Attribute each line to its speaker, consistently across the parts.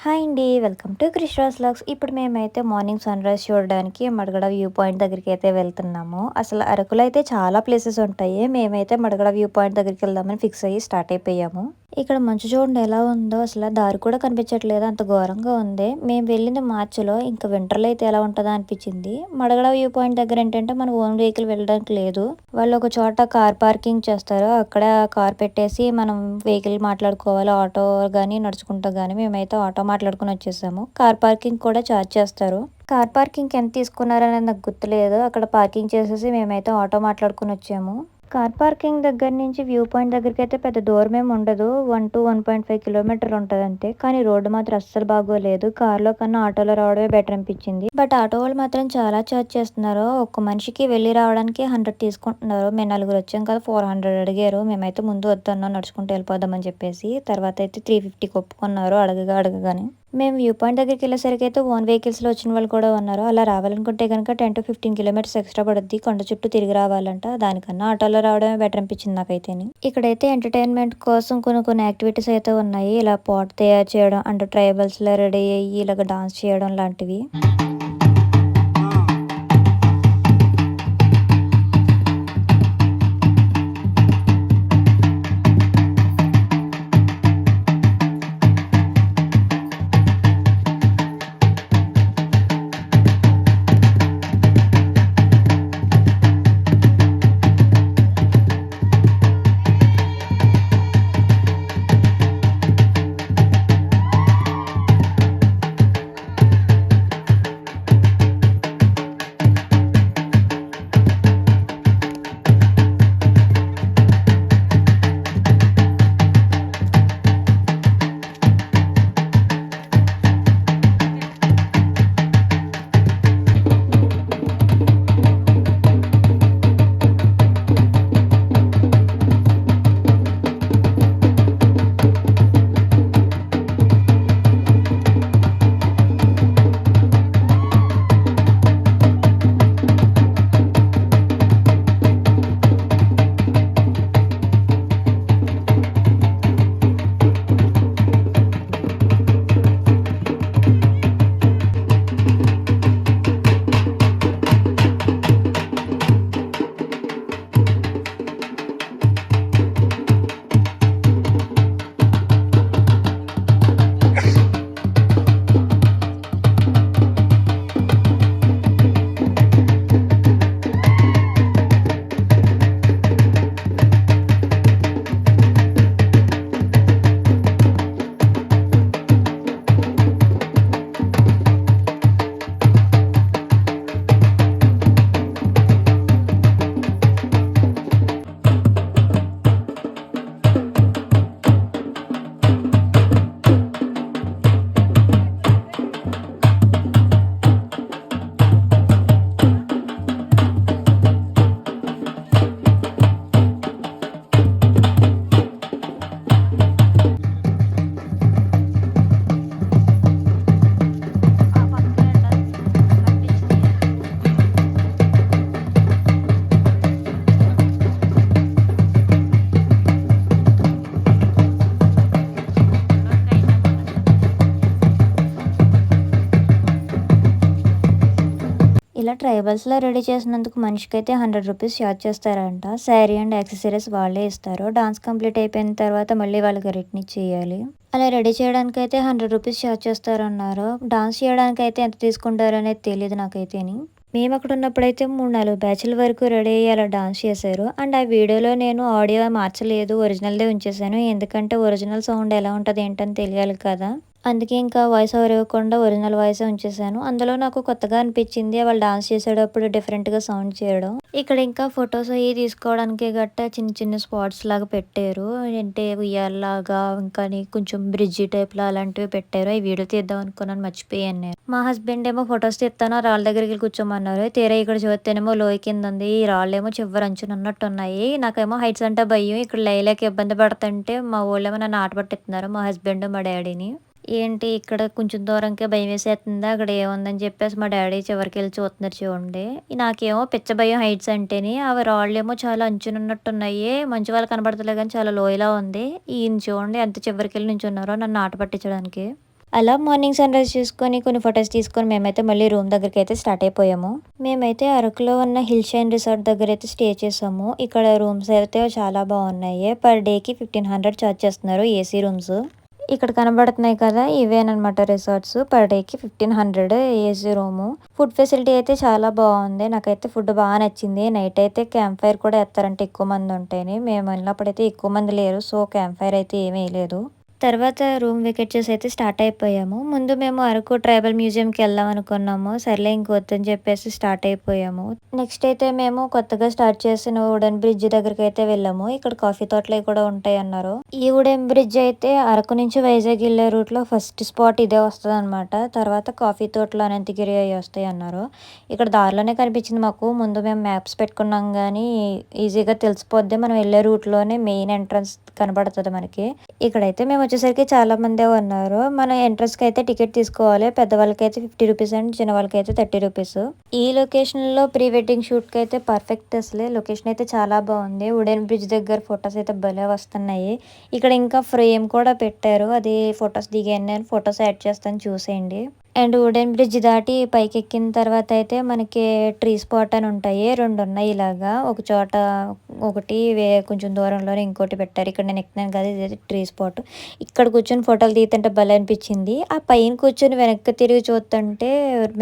Speaker 1: Hi అండి. Welcome to Krishras vlogs. ఇప్పుడు మేమైతే మార్నింగ్ సన్‌రైజ్ చూడడానికి మడగడ వ్యూ పాయింట్ దగ్గరికైతే వెళ్తున్నాము. అసలు అరకులో అయితే చాలా ప్లేసెస్ ఉంటాయి. మేమైతే మడగడ వ్యూ పాయింట్ దగ్గరికెళ్దామని ఫిక్స్ అయ్యి స్టార్ట్ అయిపోయాము. ఇక్కడ మంచు చూడండి ఎలా ఉందో, అసల దారి కూడా కనిపించట్లేదు, అంత ఘోరంగా ఉంది. మేము వెళ్ళింది మార్చిలో, ఇంకా వింటర్‌లో అయితే ఎలా ఉంటదా అనిపించింది. మడగడ వ్యూ పాయింట్ దగ్గర ఏంటంటే మన ఓన్ వెహికల్ వెళ్ళడానికి లేదు. వాళ్ళు ఒక చోట కార్ పార్కింగ్ చేస్తారు. అక్కడ కార్ పెట్టేసి మనం వెహికల్ మాట్లాడుకోవాలి. ఆటో గాని, నడుచుకుంటూ గాని. మేమైతే ఆటో మాట్లాడుకొని వచ్చేసాము. కార్ పార్కింగ్ కూడా ఛార్జ్ చేస్తారు. కార్ పార్కింగ్‌కి ఎంత తీసుకున్నారనేది నాకు గుర్తులేదు. అక్కడ పార్కింగ్ చేసేసి మేమైతే ఆటో మాట్లాడుకొని వచ్చాము. కార్ పార్కింగ్ దగ్గర నుంచి వ్యూ పాయింట్ దగ్గరికైతే పెద్ద దూరమేమి ఉండదు. 1-1.5 కిలోమీటర్లు ఉంటదంతే. కానీ రోడ్డు మాత్రం అస్సలు బాగోలేదు. కార్‌లో కన్నా ఆటోలో రావడమే బెటర్ అనిపించింది. బట్ ఆటో వాళ్ళు మాత్రం చాలా ఛార్జ్ చేస్తున్నారు. ఒక్క మనిషికి వెళ్ళి రావడానికి 100 తీసుకుంటున్నారు. మేము నలుగురు వచ్చాం కదా, 400 అడిగారు. మేమైతే ముందు వద్దన్నాం, నడుచుకుంటూ వెళ్ళిపోదామని చెప్పేసి. తర్వాత అయితే 350కి ఒప్పుకున్నారు అడగగానే. మేము వ్యూ పాయింట్ దగ్గరికెళ్ళేసరికి అయితే ఓన్ వెహికల్స్‌లో వచ్చిన వాళ్ళు కూడా ఉన్నారు. అలా రావాలనుకుంటే గనుక 10-15 కిలోమీటర్స్ ఎక్స్‌ట్రా పడుద్ది. కొండ చుట్టూ తిరిగి రావాలంట. దానికన్నా ఆటోలో రావడమే బెటర్ అనిపించింది నాకైతేని. ఇక్కడైతే ఎంటర్‌టైన్‌మెంట్ కోసం కొన్ని యాక్టివిటీస్ అయితే ఉన్నాయి. ఇలా పాట్ తయారు చేయడం, అంటే ట్రైబల్స్‌లా రెడీ అయ్యి ఇలాగ డాన్స్ చేయడం లాంటివి. ఇలా ట్రైబల్స్‌లో రెడీ చేసినందుకు మనిషికైతే 100 రూపీస్ ఛార్జ్ చేస్తారంట. శారీ అండ్ యాక్సెసరీస్ వాళ్ళే ఇస్తారు. డాన్స్ కంప్లీట్ అయిపోయిన తర్వాత మళ్ళీ వాళ్ళకి రిటర్న్ ఇచ్చేయాలి. అలా రెడీ చేయడానికైతే 100 రూపీస్ ఛార్జ్ చేస్తారన్నారు. డాన్స్ చేయడానికైతే ఎంత తీసుకుంటారనేది తెలీదు నాకైతేని. మేము అక్కడ ఉన్నప్పుడైతే 3-4 బ్యాచ్‌ల వరకు రెడీ అయ్యి అలా డాన్స్ చేశారు. అండ్ ఆ వీడియోలో నేను ఆడియో మార్చలేదు. ఒరిజినల్‌దే ఉంచేశాను. ఎందుకంటే ఒరిజినల్ సౌండ్ ఎలా ఉంటది ఏంటని తెలియాలి కదా! అందుకే ఇంకా వాయిస్ ఓవర్ ఇవ్వకుండా ఒరిజినల్ వాయిసే ఉంచేశాను. అందులో నాకు కొత్తగా అనిపించింది వాళ్ళు డాన్స్ చేసేటప్పుడు డిఫరెంట్‌గా సౌండ్ చేయడం. ఇక్కడ ఇంకా ఫొటోస్ అయ్యి తీసుకోవడానికి గట్టా చిన్న స్పాట్స్ లాగా పెట్టారు. అంటే ఉయ్యాలలాగా ఇంకాని కొంచెం బ్రిడ్జి టైప్‌లో అలాంటివి పెట్టారు. అయి వీడియో తీద్దాం అనుకున్నాను, మర్చిపోయాను నేను. మా హస్బెండ్ ఏమో ఫొటోస్ తీస్తాను, ఆ రాళ్ళ దగ్గరికి వెళ్లి కూర్చోమన్నారు. తీరా ఇక్కడ చూస్తేనేమో లోయ కింద ఉంది. ఈ రాళ్ళేమో చివరి అంచున ఉన్నట్టున్నాయి. నాకేమో హైట్స్ అంటే భయం. ఇక్కడ లేయలేక ఇబ్బంది పడుతుంటే మా వోళ్ళేమో నన్ను ఆట పట్టిస్తున్నారు, మా హస్బెండ్, మా డ్యాడీని. ఏంటి ఇక్కడ కొంచెం దూరంకే భయమేసేత్తందా, అక్కడ ఏముందని చెప్పేసి మా డ్యాడీ చివరికెళ్ళి చూస్తున్నారు చూడండి. నాకేమో పిచ్చ భయం హైట్స్ అంటేని. అవి రాళ్ళేమో చాలా అంచునున్నట్టున్నాయి. మంచి వాళ్ళు కనబడతలే గానీ చాలా లోయలా ఉంది. ఈయన చూడండి ఎంత చివరికెళ్ళి నించున్నారో నన్ను ఆట పట్టించడానికి. అలా మార్నింగ్ సన్‌రైజ్ చూసుకొని కొన్ని ఫోటోస్ తీసుకొని మేమైతే మళ్ళీ రూమ్ దగ్గరికైతే స్టార్ట్ అయిపోయాము. మేమైతే అరకులో ఉన్న హిల్ షైన్ రిసార్ట్ దగ్గరైతే స్టే చేసాము. ఇక్కడ రూమ్స్ అయితే చాలా బాగున్నాయి. పర్ డేకి 1500 చార్జ్ చేస్తున్నారు ఏసీ రూమ్స్. ఇక్కడ కనబడుతున్నాయి కదా! ఇవేననమాట రిసార్ట్స్. పర్ డేకి 1500 ఏసీ రూము. ఫుడ్ ఫెసిలిటీ అయితే చాలా బావుంది. నాకైతే ఫుడ్ బా నచ్చింది. నైట్ అయితే క్యాంప్ ఫైర్ కూడా ఎత్తారంట ఎక్కువ మంది ఉంటేని. మేము వెళ్ళినప్పుడైతే ఎక్కువ మంది లేరు. సో, క్యాంప్ ఫైర్ అయితే ఏమి ఎయలేదు. తర్వాత రూమ్ వెకేట్ చేసి అయితే స్టార్ట్ అయిపోయాము. ముందు మేము అరకు ట్రైబల్ మ్యూజియంకి వెళ్దాం అనుకున్నాము. సర్లే ఇంక వద్దని చెప్పేసి స్టార్ట్ అయిపోయాము. నెక్స్ట్ అయితే మేము కొత్తగా స్టార్ట్ చేసిన వుడెన్ బ్రిడ్జ్ దగ్గరికి అయితే వెళ్ళాము. ఇక్కడ కాఫీ తోటలు కూడా ఉంటాయి అన్నారు. ఈ వుడెన్ బ్రిడ్జ్ అయితే అరకు నుంచి వైజాగ్ వెళ్ళే రూట్ లో ఫస్ట్ స్పాట్ ఇదే వస్తుంది అనమాట. తర్వాత కాఫీ తోటలు అనంతగిరి అవి వస్తాయి అన్నారు. ఇక్కడ దారిలోనే కనిపించింది మాకు. ముందు మేము మ్యాప్స్ పెట్టుకున్నాం కానీ ఈజీగా తెలిసిపోద్ది. మనం వెళ్ళే రూట్ లోనే మెయిన్ ఎంట్రన్స్ కనబడుతుంది మనకి. ఇక్కడైతే మేము వచ్చేసరికి చాలా మందే ఉన్నారు. మనం ఎంట్రన్స్ కి అయితే టికెట్ తీసుకోవాలి. పెద్దవాళ్ళకైతే 50 రూపీస్ అండ్ చిన్న వాళ్ళకైతే 30 రూపీస్. ఈ లొకేషన్ లో ప్రీ వెడ్డింగ్ షూట్ కి అయితే పర్ఫెక్ట్. అసలే లొకేషన్ అయితే చాలా బాగుంది. వుడెన్ బ్రిడ్జ్ దగ్గర ఫొటోస్ అయితే భలే వస్తున్నాయి. ఇక్కడ ఇంకా ఫ్రేమ్ కూడా పెట్టారు. అది ఫొటోస్ దిగాను నేను ఫొటోస్ యాడ్ చేస్తాను చూసేయండి. అండ్ వుడెన్ బ్రిడ్జ్ దాటి పైకి ఎక్కిన తర్వాత అయితే మనకి ట్రీ స్పాట్ అని ఉంటాయి. 2 ఉన్నాయి ఇలాగా. ఒక చోట ఒకటి కొంచెం దూరంలోనే ఇంకోటి పెట్టారు. ఇక్కడ నేను ఎక్కుతున్నాను కదా ఇదైతే ట్రీ స్పాట్. ఇక్కడ కూర్చొని ఫోటోలు తీస్తుంటే భలే అనిపించింది. ఆ పైన కూర్చొని వెనక్కి తిరిగి చూస్తుంటే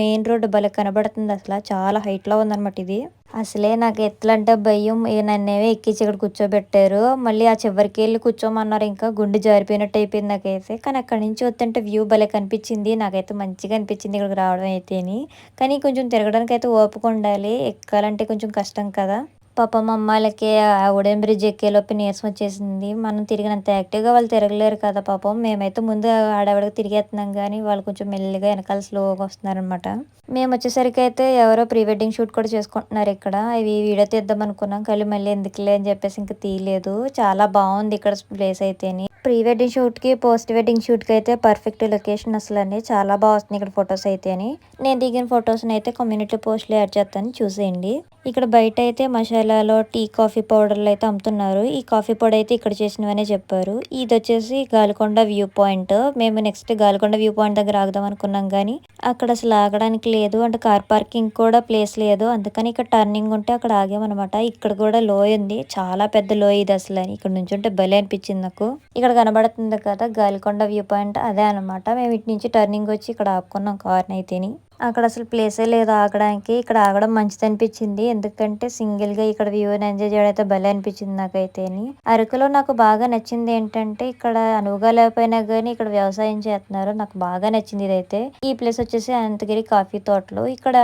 Speaker 1: మెయిన్ రోడ్ భలే కనబడుతుంది. అసలు చాలా హైట్లో ఉందన్నమాట ఇది. అసలే నాకు ఎట్లంటే భయం. నన్నేమో ఎక్కించి ఇక్కడ కూర్చోబెట్టారు. మళ్ళీ ఆ చివరికి వెళ్ళి కూర్చోమన్నారు. ఇంకా గుండె జారిపోయినట్టు అయిపోయింది నాకైతే. కానీ అక్కడి నుంచి వస్తుంటే వ్యూ భలే కనిపించింది. నాకైతే మంచిగా అనిపించింది ఇక్కడికి రావడం అయితేని. కానీ కొంచెం తిరగడానికి అయితే ఓపిక ఉండాలి. ఎక్కాలంటే కొంచెం కష్టం కదా. పాపం అమ్మాయిలకి ఆ వుడెన్ బ్రిడ్జ్ ఎక్కేలోపు నీరసం వచ్చేసింది. మనం తిరిగినంత యాక్టివ్గా వాళ్ళు తిరగలేరు కదా పాపం. మేమైతే ముందు ఆడవిడగా తిరిగేస్తున్నాం కానీ వాళ్ళు కొంచెం మెల్లిగా వెనకాల స్లోగా వస్తున్నారనమాట. మేము వచ్చేసరికి అయితే ఎవరో ప్రీ వెడ్డింగ్ షూట్ కూడా చేసుకుంటున్నారు ఇక్కడ. ఇవి వీడియో తీద్దాం అనుకున్నాం కానీ మళ్ళీ ఎందుకులే అని చెప్పేసి ఇంకా తీయలేదు. చాలా బాగుంది ఇక్కడ ప్లేస్ అయితేని. ప్రీ వెడ్డింగ్ షూట్కి పోస్ట్ వెడ్డింగ్ షూట్కి అయితే పర్ఫెక్ట్ లొకేషన్ అసలు అని చాలా బాగా వస్తుంది ఇక్కడ ఫొటోస్ అయితే అని. నేను దిగిన ఫొటోస్ని అయితే కమ్యూనిటీ పోస్ట్లో యాడ్ చేస్తాను చూసేయండి. ఇక్కడ బయట అయితే మసాలాలో టీ కాఫీ పౌడర్లు అయితే అమ్ముతున్నారు. ఈ కాఫీ పొడి అయితే ఇక్కడ చేసినవనే చెప్పారు. ఇది వచ్చేసి గాలికొండ వ్యూ పాయింట్. మేము నెక్స్ట్ గాలికొండ వ్యూ పాయింట్ దగ్గర ఆగుదాం అనుకున్నాం కానీ అక్కడ అసలు ఆగడానికి లేదు. అంటే కార్ పార్కింగ్ కూడా ప్లేస్ లేదు. అందుకని ఇక్కడ టర్నింగ్ ఉంటే అక్కడ ఆగామన్నమాట. ఇక్కడ కూడా లోయ ఉంది. చాలా పెద్ద లోయ ఇది అసలు అని. ఇక్కడ నుంచి ఉంటే భలే అనిపించింది నాకు. ఇక్కడ కనబడుతుంది కదా గాలికొండ వ్యూ పాయింట్ అదే అనమాట. మేము ఇటు నుంచి టర్నింగ్ వచ్చి ఇక్కడ ఆపుకున్నాం కార్ని అయితేని. అక్కడ అసలు ప్లేసే లేదు ఆగడానికి. ఇక్కడ ఆగడం మంచిది అనిపించింది. ఎందుకంటే సింగిల్ గా ఇక్కడ వ్యూని ఎంజాయ్ చేయడం అయితే భలే అనిపించింది నాకైతేని. అరకులో నాకు బాగా నచ్చింది ఏంటంటే ఇక్కడ అనువుగా లేకపోయినా కానీ ఇక్కడ వ్యవసాయం చేస్తున్నారు. నాకు బాగా నచ్చింది ఇదైతే. ఈ ప్లేస్ వచ్చేసి అనంతగిరి కాఫీ తోటలు. ఇక్కడ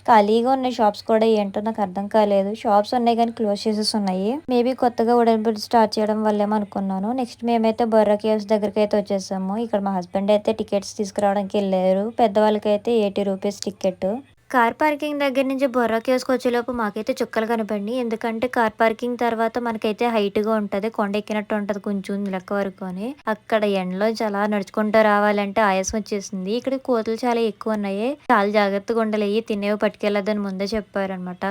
Speaker 1: ఖాళీగా ఉన్న షాప్స్ కూడా ఏంటో నాకు అర్థం కాలేదు. షాప్స్ ఉన్నాయి కానీ క్లోజ్ చేసేసి ఉన్నాయి. మేబీ కొత్తగా వుడెన్ బ్రిడ్జ్ స్టార్ట్ చేయడం వల్లేమో అనుకున్నాను. నెక్స్ట్ మేమైతే బొర్రా కేవ్స్ దగ్గరికి అయితే వచ్చేసాము. ఇక్కడ మా హస్బెండ్ అయితే టికెట్స్ తీసుకురావడానికి వెళ్ళారు. పెద్దవాళ్ళకైతే 80 రూపీస్ టికెట్. కార్ పార్కింగ్ దగ్గర నుంచి బొర్రా కేవ్స్కి వచ్చేలోపు మాకైతే చుక్కలు కనపడి. ఎందుకంటే కార్ పార్కింగ్ తర్వాత మనకైతే హైట్గా ఉంటుంది. కొండ ఎక్కినట్టు ఉంటుంది కొంచెం లెక్క వరకు అని. అక్కడ ఎండలో చాలా నడుచుకుంటూ రావాలంటే ఆయాసం వచ్చేసింది. ఇక్కడ కోతులు చాలా ఎక్కువ ఉన్నాయి. చాలా జాగ్రత్తగా ఉండాలి. తినేవి పట్టుకెళ్ళదని ముందే చెప్పారనమాట.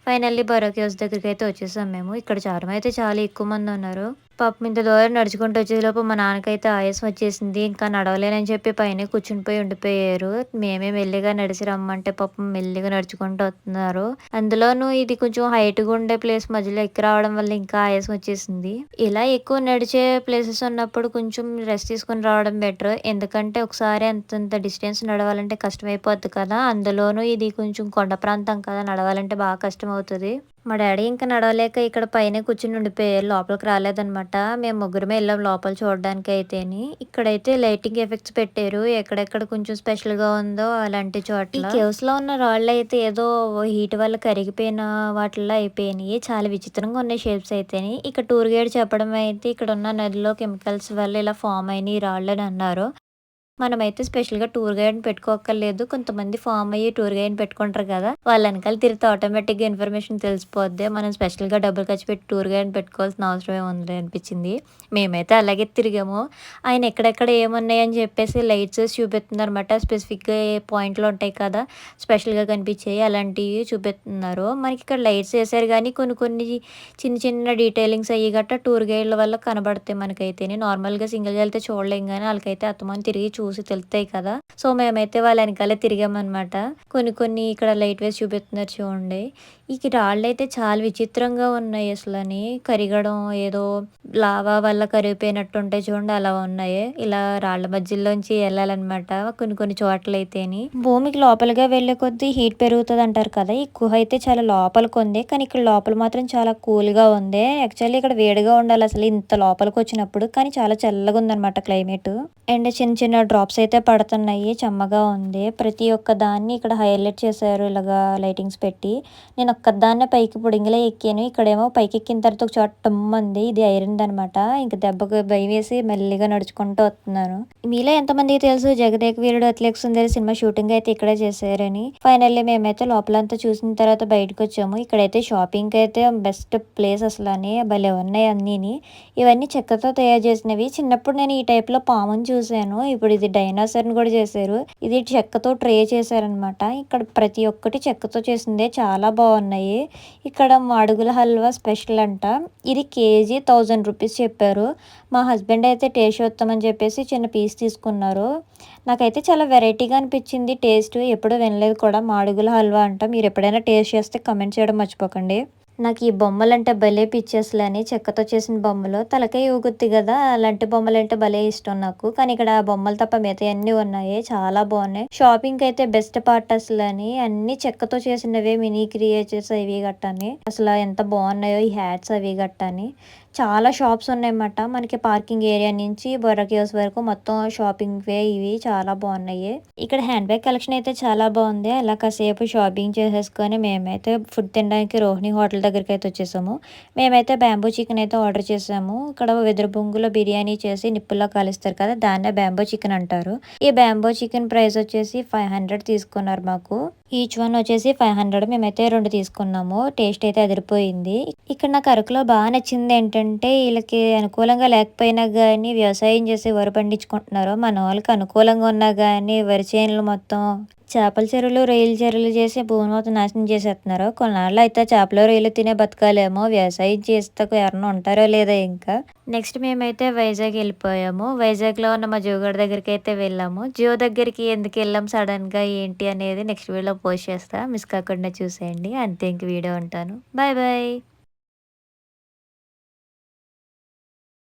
Speaker 1: ఫైనల్లీ బొర్రా కేవ్స్ దగ్గరికి అయితే వచ్చేసాం మేము. ఇక్కడ జనం అయితే చాలా ఎక్కువ మంది ఉన్నారు. పాపం ఇంత దూరం నడుచుకుంటూ వచ్చేలోపు మా నాన్నకైతే ఆయాసం వచ్చేసింది. ఇంకా నడవలేనని చెప్పి పైన కూర్చుని ఉండిపోయారు. మేమే మెల్లిగా నడిచి రమ్మంటే పాపం మెల్లిగా నడుచుకుంటూ వస్తున్నారు. అందులోనూ ఇది కొంచెం హైట్గా ఉండే ప్లేస్ మధ్యలో ఎక్కి రావడం వల్ల ఇంకా ఆయాసం వచ్చేసింది. ఇలా ఎక్కువ నడిచే ప్లేసెస్ ఉన్నప్పుడు కొంచెం రెస్ట్ తీసుకుని రావడం బెటర్. ఎందుకంటే ఒకసారి అంతంత డిస్టెన్స్ నడవాలంటే కష్టమైపోద్ది కదా. అందులోనూ ఇది కొంచెం కొండ ప్రాంతం కదా, నడవాలంటే బాగా కష్టం అవుతుంది. మా డాడీ ఇంకా నడవలేక ఇక్కడ పైన కూర్చుని ఉండిపోయారు. లోపలికి రాలేదనమాట. మేము ముగ్గురమే వెళ్ళాం లోపల చూడడానికి అయితేని. ఇక్కడైతే లైటింగ్ ఎఫెక్ట్స్ పెట్టారు. ఎక్కడెక్కడ కొంచెం స్పెషల్ గా ఉందో అలాంటి చోట్ల. ఈ కేవ్స్ లో ఉన్న రాళ్ళు అయితే ఏదో హీట్ వల్ల కరిగిపోయిన వాటిల్లో అయిపోయినాయి. చాలా విచిత్రంగా ఉన్నాయి షేప్స్ అయితేని. ఇక టూర్ గైడ్ చెప్పడం అయితే ఇక్కడ ఉన్న నదిలో కెమికల్స్ వల్ల ఇలా ఫామ్ అయిన రాళ్ళు అని అన్నారు. మనమైతే స్పెషల్‌గా టూర్ గైడ్‌ని పెట్టుకోక్కర్లేదు. కొంతమంది ఫార్మ్ అయ్యి టూర్ గైడ్‌ని పెట్టుకుంటారు కదా! వాళ్ళ ఎనకాల తిరిగితే ఆటోమేటిక్‌గా ఇన్ఫర్మేషన్ తెలిసిపోద్ది. మనం స్పెషల్‌గా డబ్బులు ఖర్చు పెట్టి టూర్ గైడ్‌ని పెట్టుకోవాల్సిన అవసరం ఏముందిలే అనిపించింది. మేమైతే అలాగే తిరిగాము. ఆయన ఎక్కడెక్కడ ఏమున్నాయని చెప్పేసి లైట్స్ చూపిస్తున్నారన్నమాట. స్పెసిఫిక్‌గా ఏ పాయింట్లు ఉంటాయి కదా! స్పెషల్‌గా కనిపించేయి అలాంటివి చూపిస్తున్నారు. మనకి ఇక్కడ లైట్స్ ఏసారు గానీ కొన్ని కొన్ని చిన్న చిన్న డీటెయిలింగ్స్ అయ్యి గట్టా టూర్ గైడ్‌ల వల్ల కనబడతాయి మనకైతేని. నార్మల్‌గా సింగిల్‌గా వెళ్తే చూడలేం గానీ ఆళ్ళకైతే అస్తమానం తిరిగి చూసి తెలుస్తాయి కదా! సో, మేమైతే వాళ్ళ ఎనకాలే తిరిగామనమాట. కొన్ని ఇక్కడ లైట్ వేసి చూపిస్తున్నారు చూడండి. ఈ రాళ్ళైతే చాలా విచిత్రంగా ఉన్నాయి అసలని. కరిగడం ఏదో లావా వల్ల కరిగిపోయినట్టు ఉంటాయి చూడండి అలా ఉన్నాయి. ఇలా రాళ్ళ మధ్యలోంచి ఎళ్ళాలనమాట కొన్ని చోట్లయితేని. భూమికి లోపలిగా వెళ్ళే కొద్దీ హీట్ పెరుగుతదంటారు కదా! ఈ గుహ అయితే చాలా లోపలికుంది. కానీ ఇక్కడ లోపల మాత్రం చాలా కూల్‌గా ఉంది. యాక్చువల్లీ ఇక్కడ వేడిగా ఉండాలసలు ఇంత లోపలికొచ్చినప్పుడు. కానీ చాలా చల్లగుందనమాట క్లైమేటు. అండ్ చిన్న డ్రాప్స్ అయితే పడుతున్నాయి. చెమ్మగా ఉంది. ప్రతి ఒక్క దాన్ని ఇక్కడ హైలైట్ చేశారు ఇలాగా లైటింగ్స్ పెట్టి. నేను ఒక్కదాన్నే పైకి పొడింగిలా ఎక్కాను. ఇక్కడేమో పైకెక్కిన తర్వాత ఒక చోట టమ్మంది. ఇది ఐరన్‌దనమాట. ఇంక దెబ్బకి భయమేసి మెల్లిగా నడుచుకుంటూ వస్తున్నాను. మీలో ఎంతమందికి తెలుసు 'జగదేక వీరుడు అతిలోక సుందరి' సినిమా షూటింగ్ అయితే ఇక్కడే చేశారని. ఫైనల్లీ మేమైతే లోపలంతా చూసిన తర్వాత బయటకొచ్చాము. ఇక్కడైతే షాపింగ్‌కి అయితే బెస్ట్ ప్లేస్ అసలని. భలే ఉన్నాయి అన్నీని. ఇవన్నీ చెక్కతో తయారు చేసినవి. చిన్నప్పుడు నేను ఈ టైప్‌లో పాముని చూశాను. ఇప్పుడు ఇది డైనోసార్‌ని కూడా చేశారు. ఇది చెక్కతో ట్రే చేశారనమాట. ఇక్కడ ప్రతి ఒక్కటి చెక్కతో చేసిందే చాలా బాగున్నాయి. ఇక్కడ మాడుగుల హల్వా స్పెషల్ అంట. ఇది కేజీ 1000 రూపీస్ చెప్పారు. మా హస్బెండ్ అయితే టేస్ట్ చూద్దామని చెప్పేసి చిన్న పీస్ తీసుకున్నారు. నాకైతే చాలా వెరైటీగా అనిపించింది టేస్ట్. ఎప్పుడూ వినలేదు కూడా మాడుగుల హల్వా అంట. మీరు ఎప్పుడైనా టేస్ట్ చేస్తే కామెంట్ చేయడం మర్చిపోకండి. నాకు ఈ బొమ్మలంటే భలే పిచ్చి అసలని. చెక్కతో చేసిన బొమ్మలు తలకాయ ఊగుద్ది కదా! అలాంటి బొమ్మలంటే భలే ఇష్టం నాకు. కానీ ఇక్కడ ఆ బొమ్మలు తప్ప మిగతాయన్నీ ఉన్నాయి. చాలా బాగున్నాయి. షాపింగ్‌కి అయితే బెస్ట్ పార్ట్ అసలని. అన్నీ చెక్కతో చేసినవే మినీ క్రియేచర్స్ అవి గట్టాని. అసల ఎంత బాగున్నాయో ఈ హ్యాట్స్ అవి గట్టాని. చాలా షాప్స్ ఉన్నాయన్నమాట. మనకి పార్కింగ్ ఏరియా నుంచి బొర్రా కేవ్స్ వరకు మొత్తం షాపింగ్‌వే ఇవి చాలా బాగున్నాయి. ఇక్కడ హ్యాండ్ బ్యాగ్ కలెక్షన్ అయితే చాలా బాగుంది. అలా కాసేపు షాపింగ్ చేసేసుకొని మేమైతే ఫుడ్ తినడానికి రోహిణి హోటల్ దగ్గరికైతే వచ్చేసాము. మేమైతే బ్యాంబూ చికెన్ అయితే ఆర్డర్ చేసాము. ఇక్కడ వెదురు బొంగులో బిర్యానీ చేసి నిప్పుల్లో కాలుస్తారు కదా! దాన్నే బ్యాంబూ చికెన్ అంటారు. ఈ బ్యాంబూ చికెన్ ప్రైస్ వచ్చేసి 500 తీసుకున్నారు మాకు. ఈచ్ వన్ వచ్చేసి 500. మేమైతే 2 తీసుకున్నాము. టేస్ట్ అయితే అదిరిపోయింది. ఇక్కడ నాకు అరకులో బాగా నచ్చింది ఏంటంటే వీళ్ళకి అనుకూలంగా లేకపోయినా కానీ వ్యవసాయం చేసి వరి పండించుకుంటున్నారు. మన వాళ్ళకి అనుకూలంగా ఉన్నా కానీ వరి చేనులు మొత్తం చేపల చెరువులు, రొయ్యల చెరువులు చేసి భూమి మొత్తం నాశనం చేసేస్తున్నారు. కొన్నాళ్ళు అయితే చేపలు, రొయ్యలు తినే బతకాలేమో. వ్యవసాయం చేస్తాకు ఎవరైనా ఉంటారో లేదో ఇంకా. నెక్స్ట్ మేమైతే వైజాగ్ వెళ్ళిపోయాము. వైజాగ్‌లో ఉన్న మా జూగాడ దగ్గరికి అయితే వెళ్ళాము. జియో దగ్గరికి ఎందుకు వెళ్ళాం సడన్‌గా ఏంటి అనేది నెక్స్ట్ వీడియోలో పోస్ట్ చేస్తా. మిస్ కాకుండా చూసేయండి. అంతే ఇంక వీడియో ఉంటాను. Bye bye.